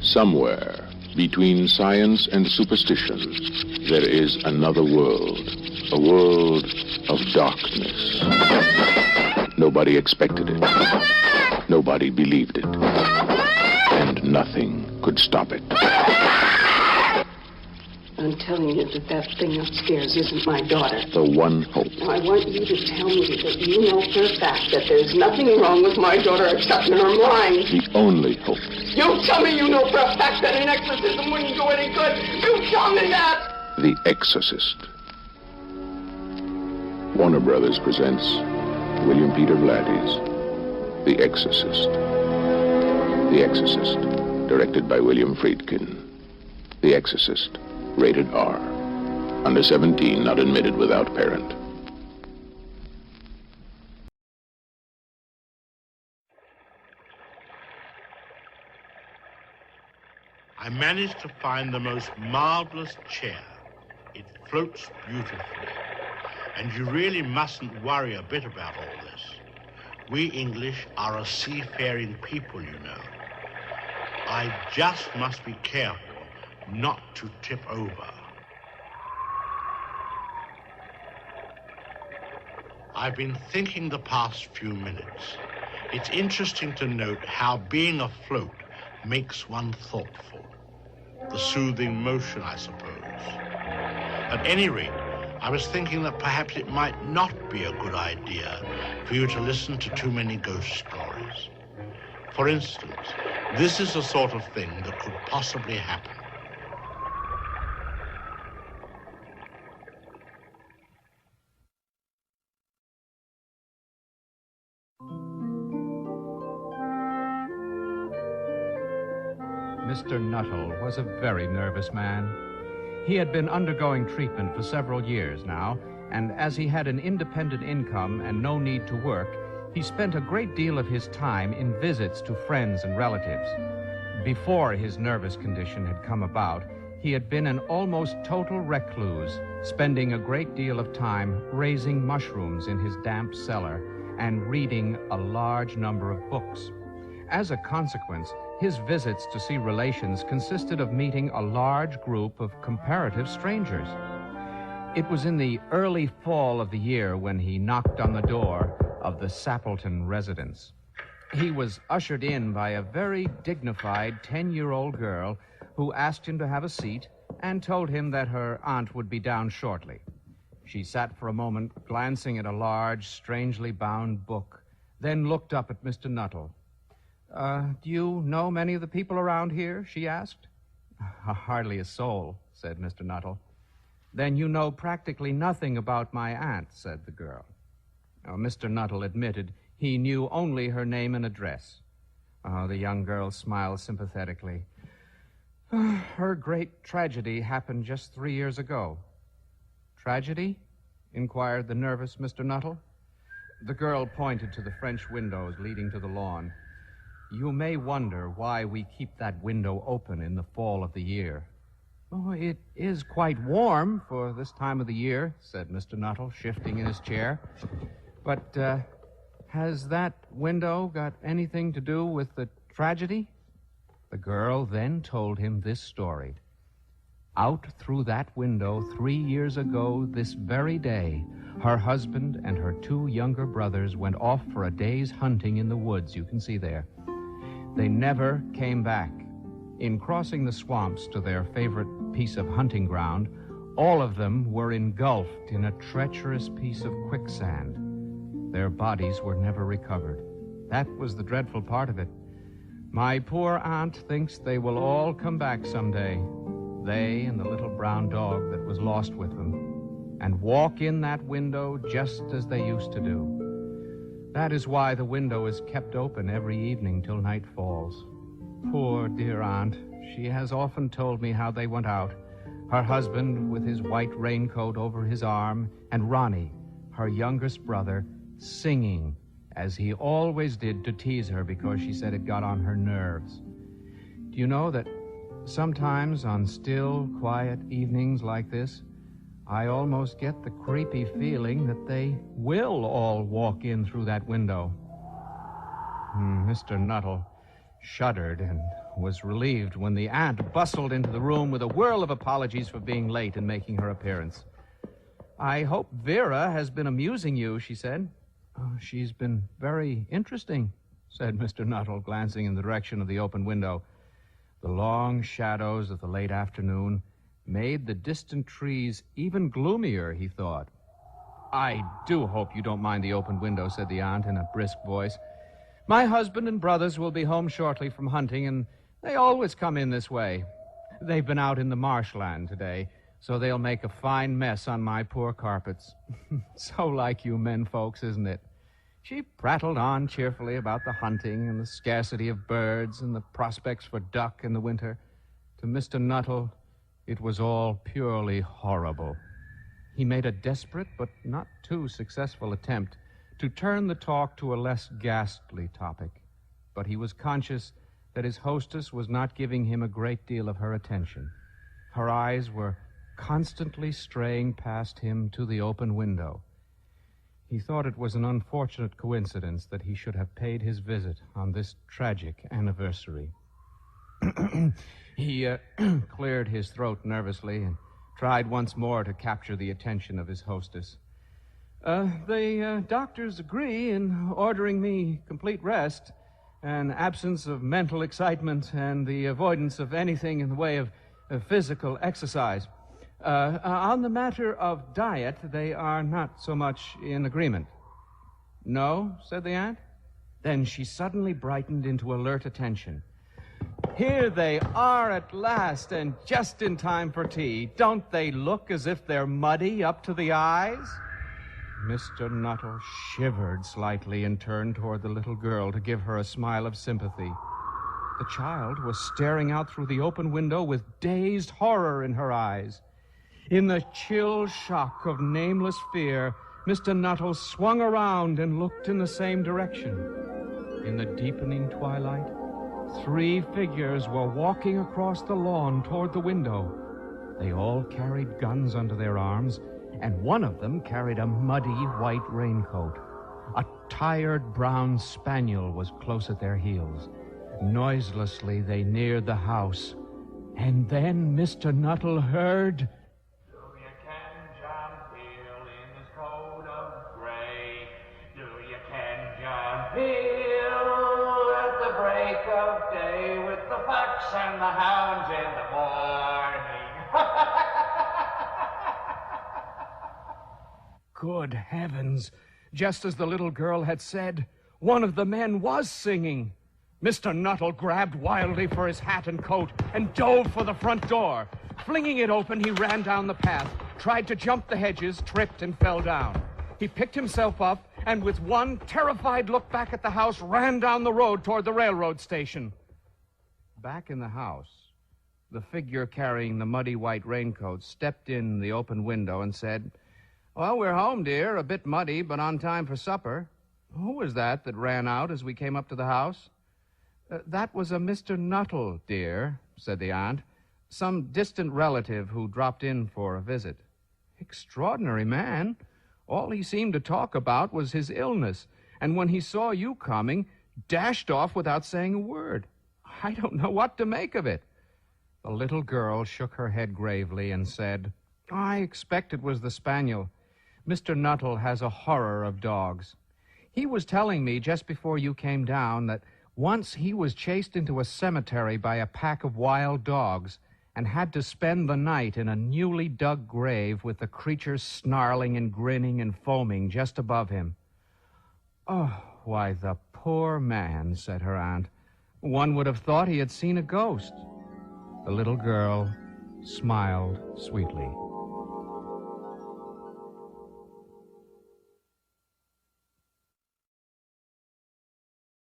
Somewhere between science and superstition, there is another world, a world of darkness. Nobody expected it. Nobody believed it. And nothing could stop it. I'm telling you that thing upstairs isn't my daughter. The one hope. Now, I want you to tell me that you know for a fact that there's nothing wrong with my daughter except in her mind. The only hope. You tell me you know for a fact that an exorcism wouldn't do any good. You tell me that! The Exorcist. Warner Brothers presents William Peter Blatty's The Exorcist. The Exorcist, directed by William Friedkin. The Exorcist, rated R. Under 17, not admitted without parent. I managed to find the most marvelous chair. It floats beautifully. And you really mustn't worry a bit about all this. We English are a seafaring people, you know. I just must be careful not to tip over. I've been thinking the past few minutes. It's interesting to note how being afloat makes one thoughtful. The soothing motion, I suppose. At any rate, I was thinking that perhaps it might not be a good idea for you to listen to too many ghost stories. For instance, this is the sort of thing that could possibly happen. Mr. Nuttall was a very nervous man. He had been undergoing treatment for several years now, and as he had an independent income and no need to work, he spent a great deal of his time in visits to friends and relatives. Before his nervous condition had come about, he had been an almost total recluse, spending a great deal of time raising mushrooms in his damp cellar and reading a large number of books. As a consequence, his visits to see relations consisted of meeting a large group of comparative strangers. It was in the early fall of the year when he knocked on the door of the Sappleton residence. He was ushered in by a very dignified 10-year-old girl who asked him to have a seat and told him that her aunt would be down shortly. She sat for a moment, glancing at a large, strangely bound book, then looked up at Mr. Nuttall. Do you know many of the people around here?" she asked. "Hardly a soul," said Mr. Nuttall. "Then you know practically nothing about my aunt," said the girl. Mr. Nuttall admitted he knew only her name and address. The young girl smiled sympathetically. "Her great tragedy happened just 3 years ago." "Tragedy?" inquired the nervous Mr. Nuttall. The girl pointed to the French windows leading to the lawn. "You may wonder why we keep that window open in the fall of the year." "Oh, it is quite warm for this time of the year," said Mr. Nuttall, shifting in his chair. "But has that window got anything to do with the tragedy?" The girl then told him this story. Out through that window 3 years ago this very day, her husband and her 2 younger brothers went off for a day's hunting in the woods, you can see there. They never came back. In crossing the swamps to their favorite piece of hunting ground, all of them were engulfed in a treacherous piece of quicksand. Their bodies were never recovered. That was the dreadful part of it. My poor aunt thinks they will all come back someday, they and the little brown dog that was lost with them, and walk in that window just as they used to do. That is why the window is kept open every evening till night falls. Poor dear aunt, she has often told me how they went out, her husband with his white raincoat over his arm, and Ronnie, her youngest brother, singing, as he always did to tease her because she said it got on her nerves. Do you know that sometimes on still, quiet evenings like this, I almost get the creepy feeling that they will all walk in through that window. Mr. Nuttall shuddered and was relieved when the aunt bustled into the room with a whirl of apologies for being late and making her appearance. "I hope Vera has been amusing you," she said. "She's been very interesting," said Mr. Nuttall, glancing in the direction of the open window. The long shadows of the late afternoon made the distant trees even gloomier, he thought. "I do hope you don't mind the open window," said the aunt in a brisk voice. "My husband and brothers will be home shortly from hunting, and they always come in this way. They've been out in the marshland today, so they'll make a fine mess on my poor carpets." "So like you men folks, isn't it?" She prattled on cheerfully about the hunting and the scarcity of birds and the prospects for duck in the winter. To Mr. Nuttall, it was all purely horrible. He made a desperate but not too successful attempt to turn the talk to a less ghastly topic, but he was conscious that his hostess was not giving him a great deal of her attention. Her eyes were constantly straying past him to the open window. He thought it was an unfortunate coincidence that he should have paid his visit on this tragic anniversary. He cleared his throat nervously and tried once more to capture the attention of his hostess. The doctors agree in ordering me complete rest, an absence of mental excitement, and the avoidance of anything in the way of physical exercise. On the matter of diet, they are not so much in agreement." "No?" said the aunt. Then she suddenly brightened into alert attention. "Here they are at last, and just in time for tea. Don't they look as if they're muddy up to the eyes?" Mr. Nuttall shivered slightly and turned toward the little girl to give her a smile of sympathy. The child was staring out through the open window with dazed horror in her eyes. In the chill shock of nameless fear, Mr. Nuttall swung around and looked in the same direction. In the deepening twilight, 3 figures were walking across the lawn toward the window. They all carried guns under their arms, and one of them carried a muddy white raincoat. A tired brown spaniel was close at their heels. Noiselessly, they neared the house. And then Mr. Nuttall heard... And the hounds in the morning. Good heavens! Just as the little girl had said, one of the men was singing. Mr. Nuttall grabbed wildly for his hat and coat and dove for the front door. Flinging it open, he ran down the path, tried to jump the hedges, tripped and fell down. He picked himself up and with one terrified look back at the house, ran down the road toward the railroad station. Back in the house, the figure carrying the muddy white raincoat stepped in the open window and said, "Well, we're home, dear. A bit muddy, but on time for supper." "Who was that ran out as we came up to the house?" That was a Mr. Nuttall, dear," said the aunt. "Some distant relative who dropped in for a visit." "Extraordinary man. All he seemed to talk about was his illness, and when he saw you coming, dashed off without saying a word. I don't know what to make of it." The little girl shook her head gravely and said, "I expect it was the spaniel. Mr. Nuttall has a horror of dogs. He was telling me just before you came down that once he was chased into a cemetery by a pack of wild dogs and had to spend the night in a newly dug grave with the creatures snarling and grinning and foaming just above him." "Oh, why, the poor man," said her aunt. "One would have thought he had seen a ghost." The little girl smiled sweetly.